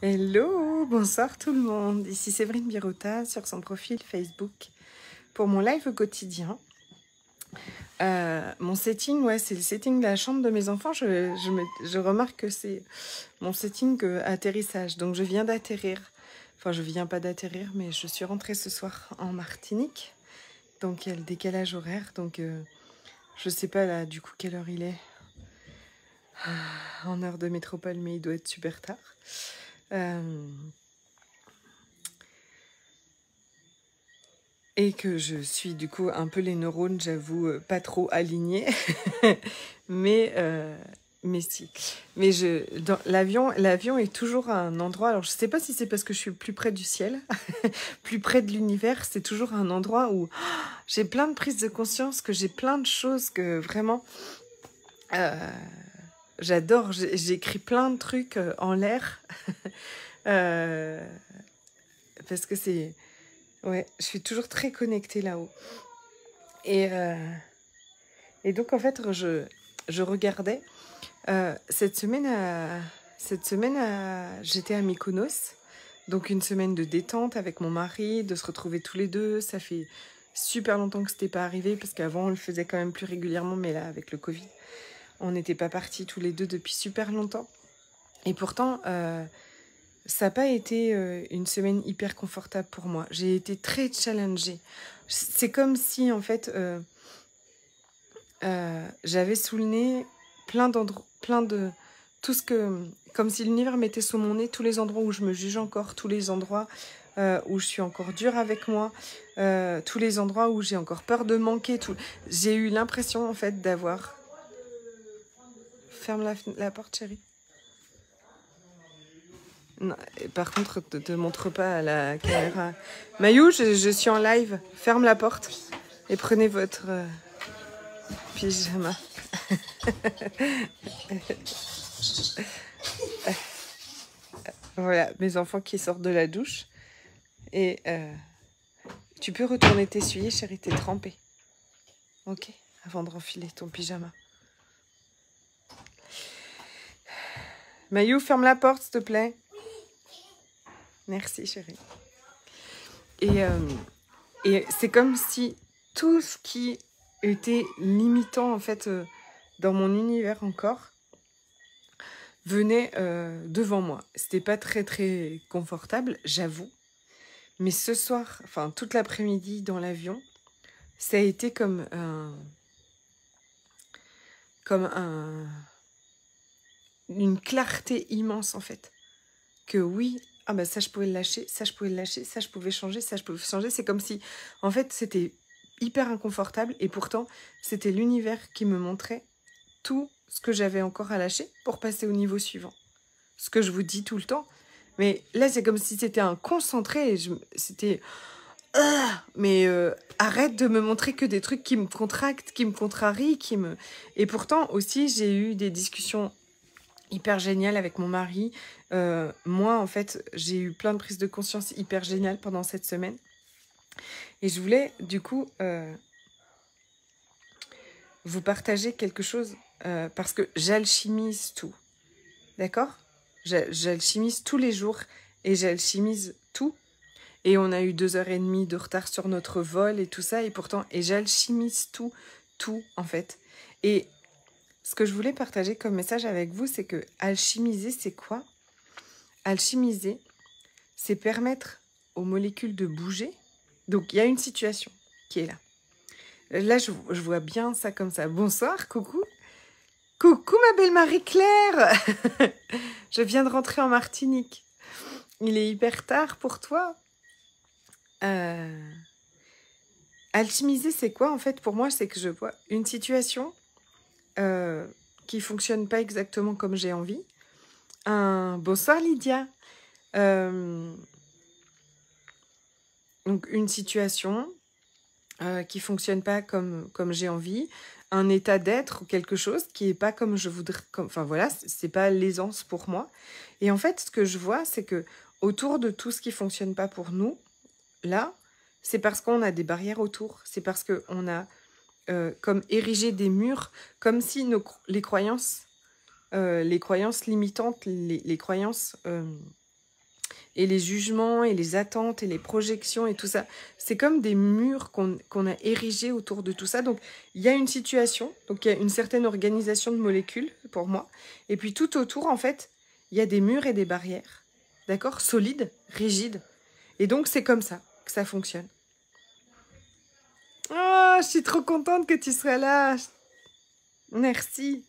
Hello, bonsoir tout le monde. Ici Séverine Birota sur son profil Facebook pour mon live quotidien. Mon setting, ouais, c'est le setting de la chambre de mes enfants. Je remarque que c'est mon setting atterrissage. Donc je viens d'atterrir. Enfin, je viens pas d'atterrir, mais je suis rentrée ce soir en Martinique. Donc il y a le décalage horaire. Donc je sais pas là du coup quelle heure il est en heure de métropole, mais il doit être super tard. Et que je suis du coup un peu les neurones, j'avoue, pas trop alignés. mais si. Mais l'avion est toujours un endroit. Alors je sais pas si c'est parce que je suis plus près du ciel, plus près de l'univers. C'est toujours un endroit où j'ai plein de prises de conscience, que j'ai plein de choses que vraiment j'adore. J'écris plein de trucs en l'air parce que c'est ouais, je suis toujours très connectée là-haut. Et donc, en fait, je regardais. Cette semaine, j'étais à Mykonos. Donc, une semaine de détente avec mon mari, de se retrouver tous les deux. Ça fait super longtemps que c'était pas arrivé, parce qu'avant, on le faisait quand même plus régulièrement. Mais là, avec le Covid, on n'était pas partis tous les deux depuis super longtemps. Et pourtant, ça n'a pas été une semaine hyper confortable pour moi. J'ai été très challengée. C'est comme si, en fait... j'avais sous le nez plein d'endroits, tout ce que, comme si l'univers mettait sous mon nez tous les endroits où je me juge encore, tous les endroits où je suis encore dure avec moi, tous les endroits où j'ai encore peur de manquer. J'ai eu l'impression en fait d'avoir... Ferme la porte, chérie. Non, par contre, te montre pas à la caméra. Mayou, je suis en live. Ferme la porte et prenez votre pyjama. Voilà, mes enfants qui sortent de la douche. Et tu peux retourner t'essuyer, chérie, t'es trempée. Ok, avant de renfiler ton pyjama. Mayou, ferme la porte, s'il te plaît. Merci, chérie. Et c'est comme si tout ce qui était limitant, en fait, dans mon univers encore, venait devant moi. C'était pas très, très confortable, j'avoue. Mais ce soir, enfin, toute l'après-midi dans l'avion, ça a été comme une clarté immense, en fait. Que oui, ah bah ça je pouvais le lâcher, ça je pouvais le lâcher, ça je pouvais changer, ça je pouvais changer. C'est comme si, en fait, c'était hyper inconfortable et pourtant, c'était l'univers qui me montrait tout ce que j'avais encore à lâcher pour passer au niveau suivant. Ce que je vous dis tout le temps. Mais là, c'est comme si c'était un concentré et c'était... mais arrête de me montrer que des trucs qui me contractent, qui me contrarient, Et pourtant, aussi, j'ai eu des discussions hyper géniales avec mon mari. Moi, en fait, j'ai eu plein de prises de conscience hyper géniales pendant cette semaine. Et je voulais, du coup, vous partager quelque chose parce que j'alchimise tout. D'accord ? J'alchimise tous les jours et j'alchimise tout. Et on a eu 2h30 de retard sur notre vol et tout ça. Et pourtant, j'alchimise tout, en fait. Et ce que je voulais partager comme message avec vous, c'est que alchimiser, c'est quoi ? Alchimiser, c'est permettre aux molécules de bouger. Donc, il y a une situation qui est là. Là, je vois bien ça comme ça. Bonsoir, coucou. Coucou, ma belle Marie-Claire. Je viens de rentrer en Martinique. Il est hyper tard pour toi. Alchimiser, c'est quoi, en fait, pour moi, c'est que je vois une situation qui fonctionne pas exactement comme j'ai envie. Bonsoir, Lydia. Donc, une situation qui fonctionne pas comme j'ai envie, un état d'être ou quelque chose qui est pas comme je voudrais, enfin voilà, c'est pas l'aisance pour moi. Et en fait, ce que je vois, c'est que autour de tout ce qui fonctionne pas pour nous, là, c'est parce qu'on a des barrières autour, c'est parce qu'on a comme érigé des murs, comme si les croyances limitantes, les croyances et les jugements et les attentes et les projections et tout ça. C'est comme des murs qu'on a érigés autour de tout ça. Donc, il y a une situation, donc il y a une certaine organisation de molécules pour moi. Et puis tout autour, en fait, il y a des murs et des barrières, d'accord, solides, rigides. Et donc, c'est comme ça que ça fonctionne. Oh, je suis trop contente que tu sois là. Merci.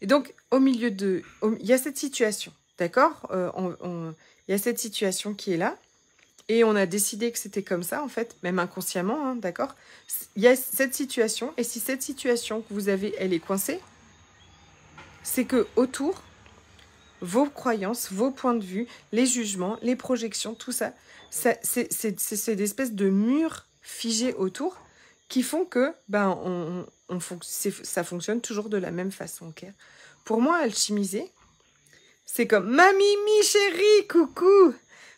Et donc, au milieu de... Il y a cette situation, d'accord, il y a cette situation qui est là. Et on a décidé que c'était comme ça, en fait, même inconsciemment, hein, d'accord. Il y a cette situation, et si cette situation que vous avez, elle est coincée, c'est que autour, vos croyances, vos points de vue, les jugements, les projections, tout ça, c'est des espèces de murs figés autour qui font que ça fonctionne toujours de la même façon. Okay, pour moi, alchimiser, c'est comme « Ma Mimi chérie, coucou !»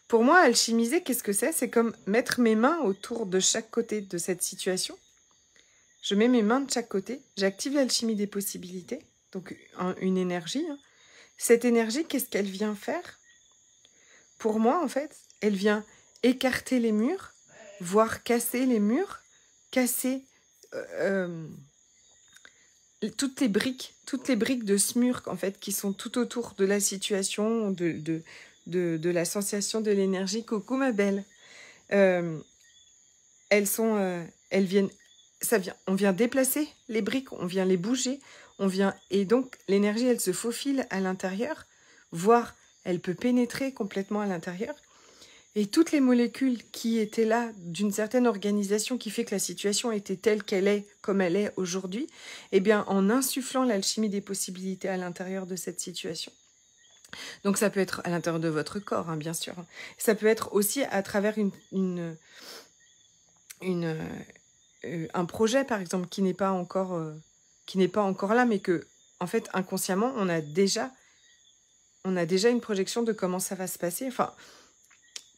Pour moi, alchimiser, qu'est-ce que c'est? C'est comme mettre mes mains autour de chaque côté de cette situation. Je mets mes mains de chaque côté, j'active l'alchimie des possibilités, donc une énergie. Hein. Cette énergie, qu'est-ce qu'elle vient faire? Pour moi, en fait, elle vient écarter les murs, voire casser les murs, casser toutes les briques de ce mur, en fait, qui sont tout autour de la situation, de la sensation de l'énergie. Coucou ma belle. Elles viennent, on vient déplacer les briques, on vient les bouger, et donc l'énergie, elle se faufile à l'intérieur, voire elle peut pénétrer complètement à l'intérieur. Et toutes les molécules qui étaient là, d'une certaine organisation qui fait que la situation était telle qu'elle est, comme elle est aujourd'hui, eh bien, en insufflant l'alchimie des possibilités à l'intérieur de cette situation. Donc ça peut être à l'intérieur de votre corps, hein, bien sûr. Ça peut être aussi à travers un projet, par exemple, qui n'est pas encore là, mais que, en fait, inconsciemment, on a déjà une projection de comment ça va se passer. Enfin,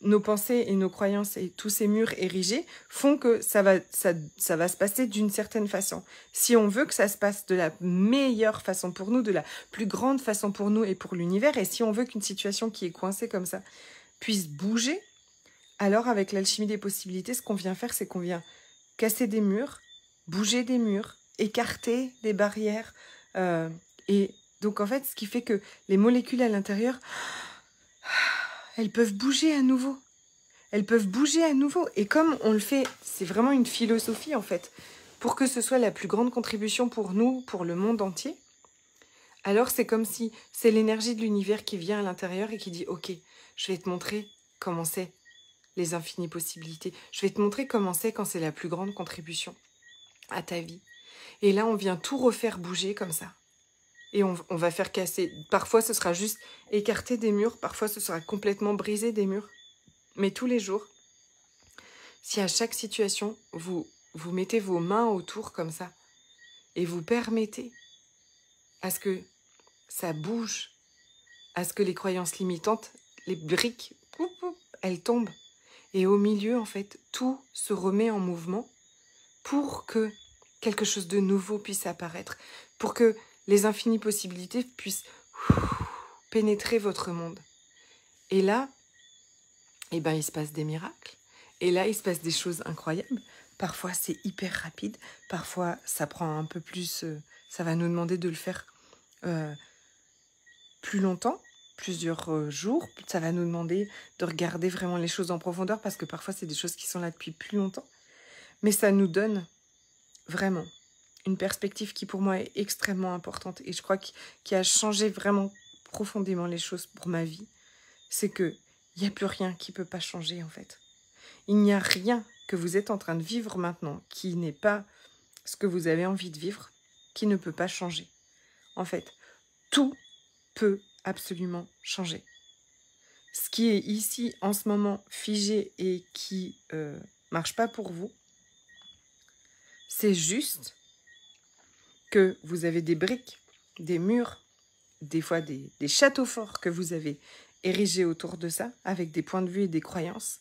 nos pensées et nos croyances et tous ces murs érigés font que ça va se passer d'une certaine façon. Si on veut que ça se passe de la meilleure façon pour nous, de la plus grande façon pour nous et pour l'univers, et si on veut qu'une situation qui est coincée comme ça puisse bouger, alors avec l'alchimie des possibilités, ce qu'on vient faire, c'est qu'on vient casser des murs, bouger des murs, écarter des barrières. Et donc en fait, ce qui fait que les molécules à l'intérieur... elles peuvent bouger à nouveau. Elles peuvent bouger à nouveau. Et comme on le fait, c'est vraiment une philosophie en fait, pour que ce soit la plus grande contribution pour nous, pour le monde entier, alors c'est comme si c'est l'énergie de l'univers qui vient à l'intérieur et qui dit « Ok, je vais te montrer comment c'est les infinies possibilités. Je vais te montrer comment c'est quand c'est la plus grande contribution à ta vie. » Et là, on vient tout refaire bouger comme ça. Et on va faire casser. Parfois, ce sera juste écarter des murs. Parfois, ce sera complètement briser des murs. Mais tous les jours, si à chaque situation, vous mettez vos mains autour comme ça et vous permettez à ce que ça bouge, à ce que les croyances limitantes, les briques, elles tombent. Et au milieu, en fait, tout se remet en mouvement pour que quelque chose de nouveau puisse apparaître, pour que les infinies possibilités puissent pénétrer votre monde. Et là, eh ben, il se passe des miracles. Et là, il se passe des choses incroyables. Parfois, c'est hyper rapide. Parfois, ça prend un peu plus... ça va nous demander de le faire plus longtemps, plusieurs jours. Ça va nous demander de regarder vraiment les choses en profondeur parce que parfois, c'est des choses qui sont là depuis plus longtemps. Mais ça nous donne vraiment une perspective qui pour moi est extrêmement importante et je crois qui a changé vraiment profondément les choses pour ma vie, c'est que il n'y a plus rien qui ne peut pas changer en fait. Il n'y a rien que vous êtes en train de vivre maintenant qui n'est pas ce que vous avez envie de vivre, qui ne peut pas changer. En fait, tout peut absolument changer. Ce qui est ici en ce moment figé et qui marche pas pour vous, c'est juste que vous avez des briques, des murs, des fois des châteaux forts que vous avez érigés autour de ça, avec des points de vue et des croyances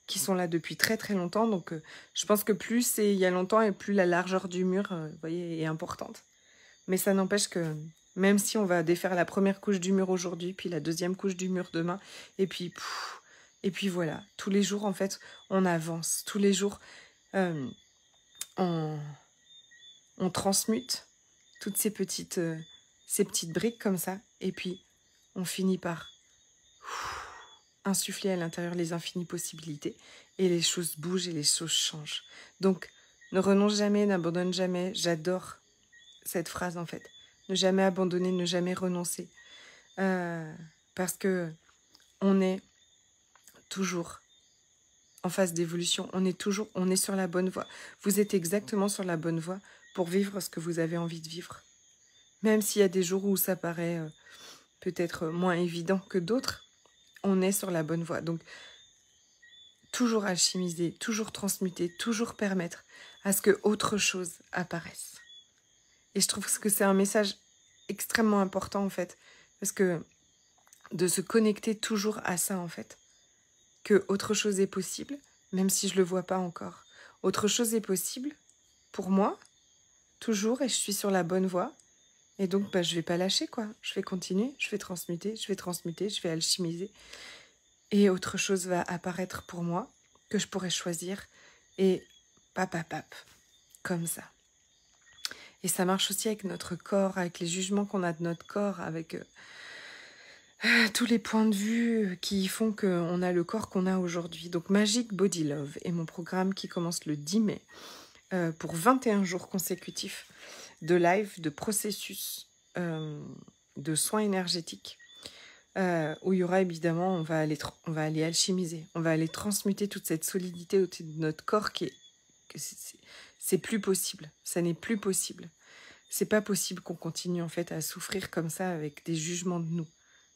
qui sont là depuis très très longtemps. Donc je pense que plus c'est il y a longtemps et plus la largeur du mur vous voyez, est importante. Mais ça n'empêche que Même si on va défaire la première couche du mur aujourd'hui, puis la deuxième couche du mur demain, et puis voilà. Tous les jours, en fait, on avance. Tous les jours, on transmute toutes ces petites briques comme ça, et puis on finit par insuffler à l'intérieur les infinies possibilités, et les choses bougent et les choses changent. Donc, ne renonce jamais, n'abandonne jamais. J'adore cette phrase, en fait. Ne jamais abandonner, ne jamais renoncer. Parce que on est toujours en phase d'évolution. On est sur la bonne voie. Vous êtes exactement sur la bonne voie pour vivre ce que vous avez envie de vivre. Même s'il y a des jours où ça paraît peut-être moins évident que d'autres, on est sur la bonne voie. Donc, toujours alchimiser, toujours transmuter, toujours permettre à ce que autre chose apparaisse. Et je trouve que c'est un message extrêmement important, en fait, parce que de se connecter toujours à ça, en fait, que autre chose est possible, même si je le vois pas encore. Autre chose est possible, pour moi, toujours, et je suis sur la bonne voie. Et donc, je vais pas lâcher, quoi. Je vais continuer, je vais transmuter, je vais alchimiser. Et autre chose va apparaître pour moi, que je pourrais choisir, et pap, comme ça. Et ça marche aussi avec notre corps, avec les jugements qu'on a de notre corps, avec tous les points de vue qui font qu'on a le corps qu'on a aujourd'hui. Donc Magic Body Love est mon programme qui commence le 10 mai pour 21 jours consécutifs de live, de processus, de soins énergétiques, où il y aura évidemment, on va aller alchimiser, on va aller transmuter toute cette solidité au-dessus de notre corps c'est plus possible, ça n'est plus possible. C'est pas possible qu'on continue en fait à souffrir comme ça avec des jugements de nous.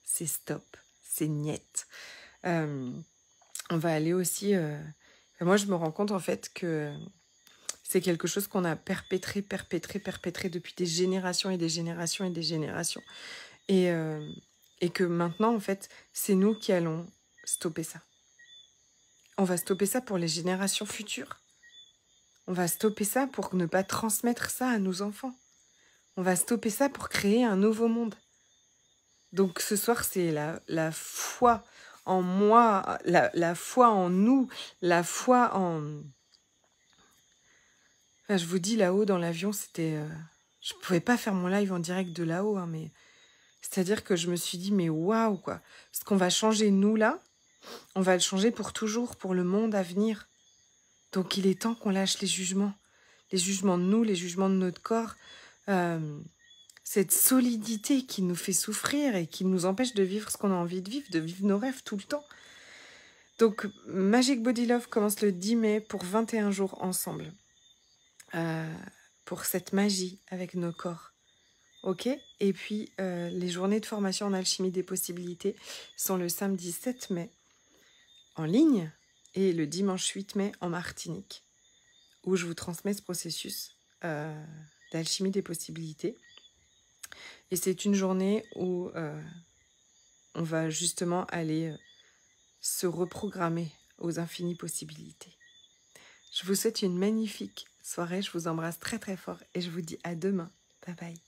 C'est stop, c'est niet. On va aller aussi... moi, je me rends compte en fait que c'est quelque chose qu'on a perpétré depuis des générations et des générations et des générations. Et que maintenant, en fait, c'est nous qui allons stopper ça. On va stopper ça pour les générations futures. On va stopper ça pour ne pas transmettre ça à nos enfants. On va stopper ça pour créer un nouveau monde. Donc ce soir, c'est la foi en moi, la foi en nous, la foi en... Enfin, je vous dis, là-haut, dans l'avion, c'était... Je pouvais pas faire mon live en direct de là-haut, hein, mais... C'est-à-dire que je me suis dit, mais waouh, quoi. Ce qu'on va changer, nous, là, on va le changer pour toujours, pour le monde à venir. Donc il est temps qu'on lâche les jugements. Les jugements de nous, les jugements de notre corps. Cette solidité qui nous fait souffrir et qui nous empêche de vivre ce qu'on a envie de vivre nos rêves tout le temps. Donc Magic Body Love commence le 10 mai pour 21 jours ensemble. Pour cette magie avec nos corps. Ok. Et puis les journées de formation en alchimie des possibilités sont le samedi 7 mai en ligne et le dimanche 8 mai en Martinique, où je vous transmets ce processus d'alchimie des possibilités. Et c'est une journée où on va justement aller se reprogrammer aux infinies possibilités. Je vous souhaite une magnifique soirée, je vous embrasse très très fort et je vous dis à demain. Bye bye.